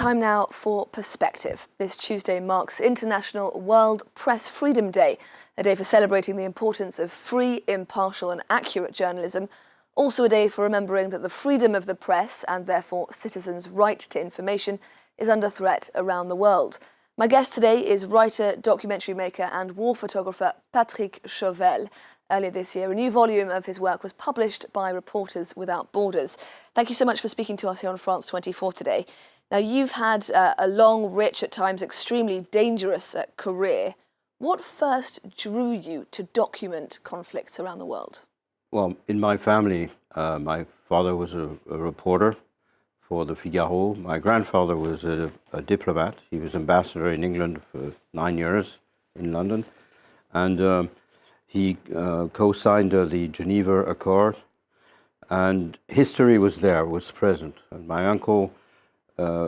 Time now for Perspective. This Tuesday marks International World Press Freedom Day, a day for celebrating the importance of free, impartial and accurate journalism. Also a day for remembering that the freedom of the press, and therefore citizens' right to information, is under threat around the world. My guest today is writer, documentary maker and war photographer Patrick Chauvel. Earlier this year, a new volume of his work was published by Reporters Without Borders. Thank you so much for speaking to us here on France 24 today. Now, you've had a long, rich, at times extremely dangerous career. What first drew you to document conflicts around the world? Well, in my family, my father was a reporter for the Figaro. My grandfather was a diplomat. He was ambassador in England for 9 years in London. And he co-signed the Geneva Accord. And history was there, was present. And my uncle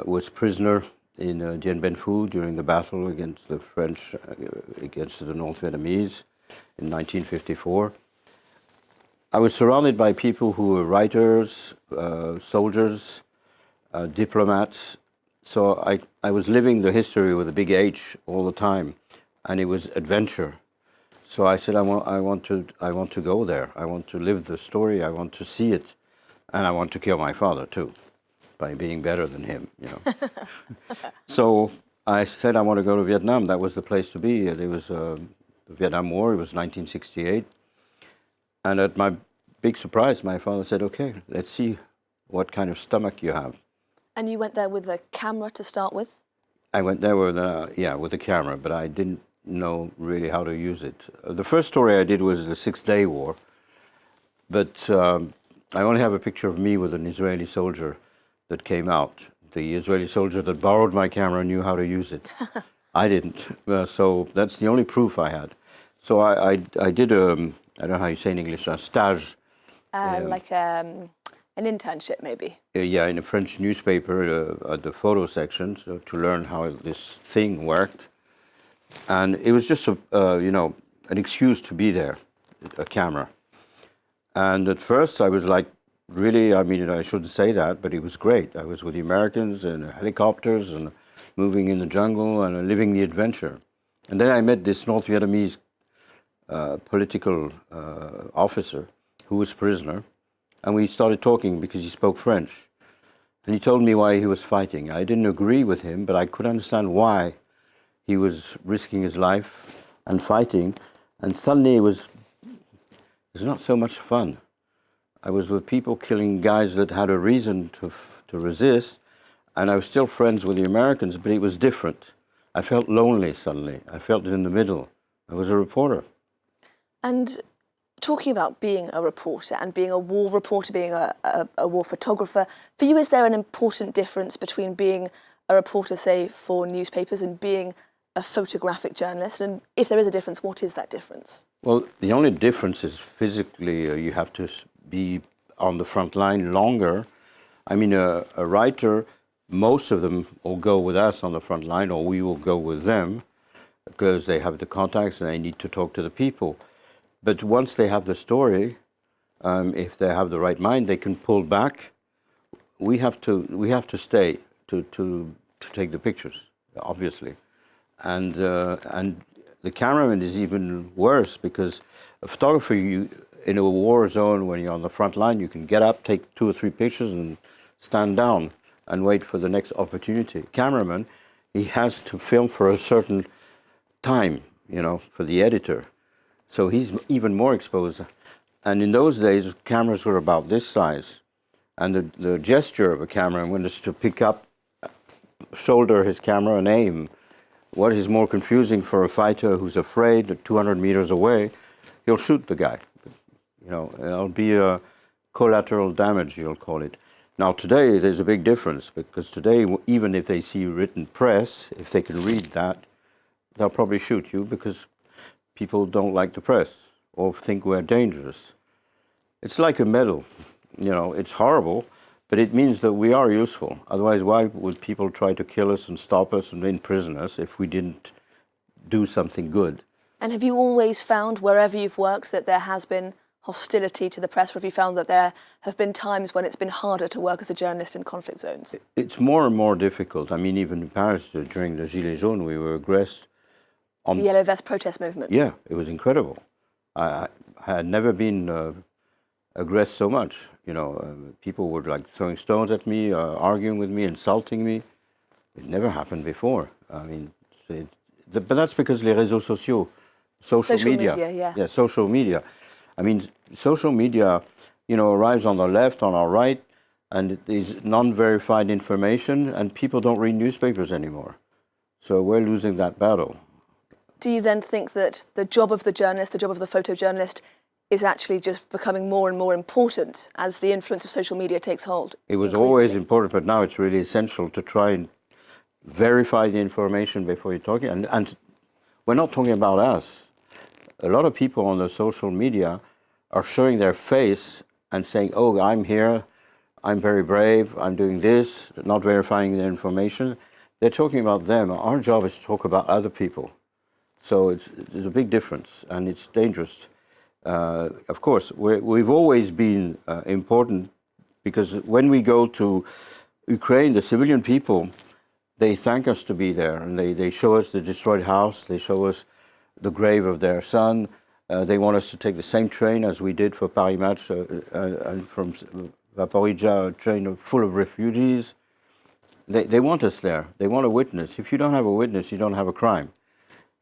was prisoner in Dien Bien Phu during the battle against the French, against the North Vietnamese in 1954. I was surrounded by people who were writers, soldiers, diplomats. So I was living the history with a big H all the time, and it was adventure. So I said, I want to go there. I want to live the story. I want to see it, and I want to kill my father too, by being better than him, you know. So I said I want to go to Vietnam. That was the place to be. There was the Vietnam War. It was 1968. And at my big surprise, my father said, okay, let's see what kind of stomach you have. And you went there with a camera to start with? I went there with a camera, but I didn't know really how to use it. The first story I did was the 6-Day War, but I only have a picture of me with an Israeli soldier that came out. The Israeli soldier that borrowed my camera knew how to use it. I didn't, so that's the only proof I had. So I did I don't know how you say in English, a stage. Like an internship, maybe? Yeah, in a French newspaper at the photo section, so to learn how this thing worked. And it was just an excuse to be there, a camera. And at first I was like, really, I mean, I shouldn't say that, but it was great. I was with the Americans and helicopters and moving in the jungle and living the adventure. And then I met this North Vietnamese political officer who was prisoner, and we started talking because he spoke French. And he told me why he was fighting. I didn't agree with him, but I could understand why he was risking his life and fighting. And suddenly it was not so much fun. I was with people killing guys that had a reason to resist, and I was still friends with the Americans, but it was different. I felt lonely suddenly. I felt in the middle. I was a reporter. And talking about being a reporter and being a war reporter, being a war photographer, for you, is there an important difference between being a reporter, say, for newspapers and being a photographic journalist? And if there is a difference, what is that difference? Well, the only difference is physically you have to be on the front line longer. I mean, a writer, most of them will go with us on the front line, or we will go with them because they have the contacts and they need to talk to the people. But once they have the story, if they have the right mind, they can pull back. We have to stay to take the pictures, obviously, and the cameraman is even worse because a photographer, in a war zone, when you're on the front line, you can get up, take 2 or 3 pictures, and stand down and wait for the next opportunity. Cameraman, he has to film for a certain time, for the editor. So he's even more exposed. And in those days, cameras were about this size. And the gesture of a cameraman is to pick up, shoulder his camera and aim. What is more confusing for a fighter who's afraid, 200 meters away, he'll shoot the guy. It'll be a collateral damage, you'll call it. Now today, there's a big difference, because today, even if they see written press, if they can read that, they'll probably shoot you because people don't like the press or think we're dangerous. It's like a medal, it's horrible, but it means that we are useful. Otherwise, why would people try to kill us and stop us and imprison us if we didn't do something good? And have you always found, wherever you've worked, that there has been hostility to the press, or have you found that there have been times when it's been harder to work as a journalist in conflict zones? It's more and more difficult. I mean, even in Paris during the Gilets jaunes, we were aggressed. The Yellow Vest protest movement? Yeah, it was incredible. I had never been aggressed so much. You know, people were like throwing stones at me, arguing with me, insulting me. It never happened before. I mean, but that's because les réseaux sociaux, social media. Yeah, social media. I mean, social media, you know, arrives on the left, on our right, and it is non-verified information, and people don't read newspapers anymore. So we're losing that battle. Do you then think that the job of the journalist, the job of the photojournalist, is actually just becoming more and more important as the influence of social media takes hold? It was always important, but now it's really essential to try and verify the information before you're talking. And we're not talking about us. A lot of people on the social media are showing their face and saying, oh, I'm here, I'm very brave, I'm doing this, not verifying the information. They're talking about them. Our job is to talk about other people. So there's a big difference, and it's dangerous. Of course, we've always been important, because when we go to Ukraine, the civilian people, they thank us to be there, and they show us the destroyed house, they show us the grave of their son. They want us to take the same train as we did for Paris Match, and from Zaporizhzhia, a train full of refugees. They want us there. They want a witness. If you don't have a witness, you don't have a crime.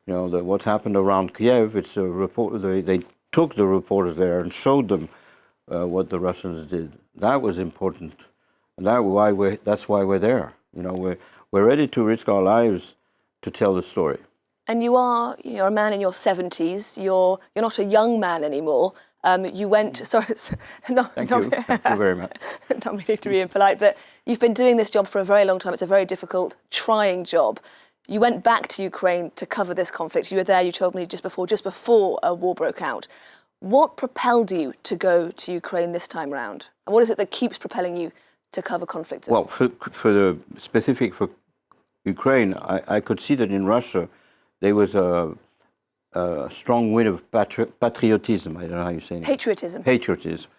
You know, what's happened around Kiev, it's a report. They took the reporters there and showed them what the Russians did. That was important. And that's why we're there. You know, we're ready to risk our lives to tell the story. And you're a man in your 70s. You're not a young man anymore. You went, sorry, Thank you very much. Not meaning to be impolite, but you've been doing this job for a very long time. It's a very difficult, trying job. You went back to Ukraine to cover this conflict. You were there, you told me, just before a war broke out. What propelled you to go to Ukraine this time round? And what is it that keeps propelling you to cover conflict? Well, for the specific for Ukraine, I could see that in Russia there was a strong wind of patriotism. I don't know how you say it. Patriotism. Patriotism.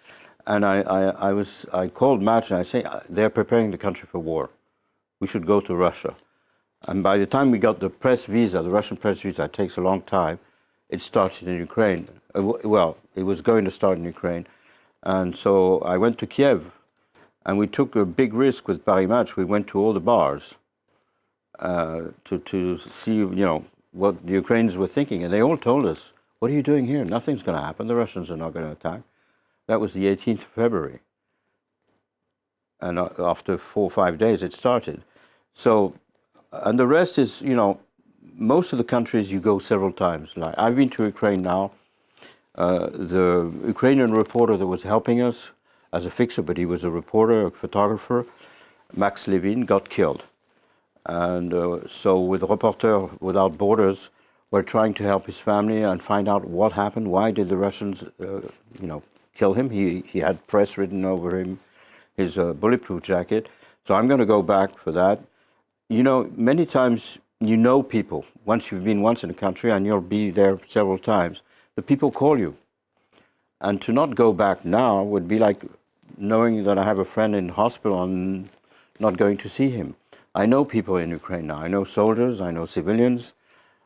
And I called Match and I say, they're preparing the country for war. We should go to Russia. And by the time we got the press visa, the Russian press visa, it takes a long time. It started in Ukraine. Well, it was going to start in Ukraine. And so I went to Kiev, and we took a big risk with Paris Match. We went to all the bars to see, you know, what the Ukrainians were thinking. And they all told us, what are you doing here? Nothing's going to happen. The Russians are not going to attack. That was the 18th of February. And after 4 or 5 days, it started. So, and the rest is, you know, most of the countries you go several times. Like I've been to Ukraine now. The Ukrainian reporter that was helping us as a fixer, but he was a reporter, a photographer, Max Levin, got killed. And so with Reporters Without Borders, we're trying to help his family and find out what happened. Why did the Russians, you know, kill him? He had press written over him, his bulletproof jacket. So I'm going to go back for that. You know, many times you know people. Once you've been once in a country and you'll be there several times, the people call you. And to not go back now would be like knowing that I have a friend in hospital and not going to see him. I know people in Ukraine now. I know soldiers, I know civilians,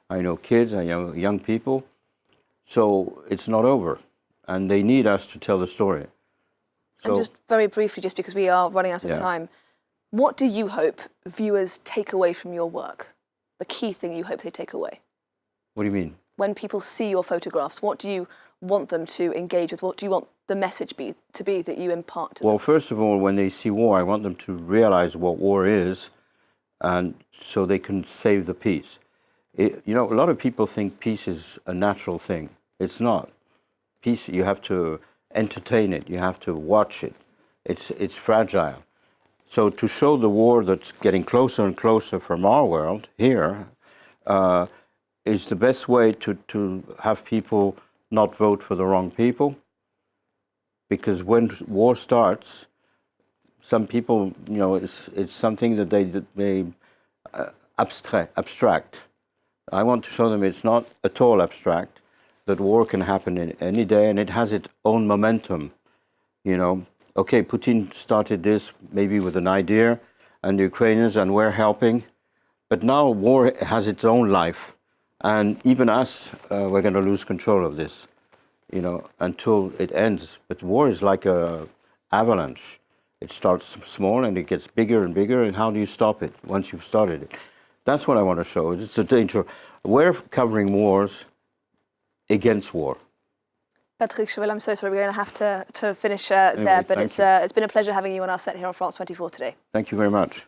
I know kids, I know young people. So it's not over. And they need us to tell the story. So, and just very briefly, just because we are running out of time, what do you hope viewers take away from your work? The key thing you hope they take away? What do you mean? When people see your photographs, what do you want them to engage with? What do you want the message to be that you impart to them? Well, first of all, when they see war, I want them to realize what war is, and so they can save the peace. You know, a lot of people think peace is a natural thing. It's not. Peace, you have to entertain it. You have to watch it. It's fragile. So to show the war that's getting closer and closer from our world here is the best way to have people not vote for the wrong people. Because when war starts, some people, you know, it's something that they abstract. I want to show them it's not at all abstract. that war can happen in any day, and it has its own momentum. You know, okay, Putin started this maybe with an idea, and the Ukrainians, and we're helping, but now war has its own life, and even us, we're going to lose control of this, you know, until it ends. But war is like a avalanche. It starts small and it gets bigger and bigger, and how do you stop it once you've started it? That's what I want to show. It's a danger. We're covering wars against war. Patrick Chauvel, I'm so sorry, we're going to have to finish there, but it's been a pleasure having you on our set here on France 24 today. Thank you very much.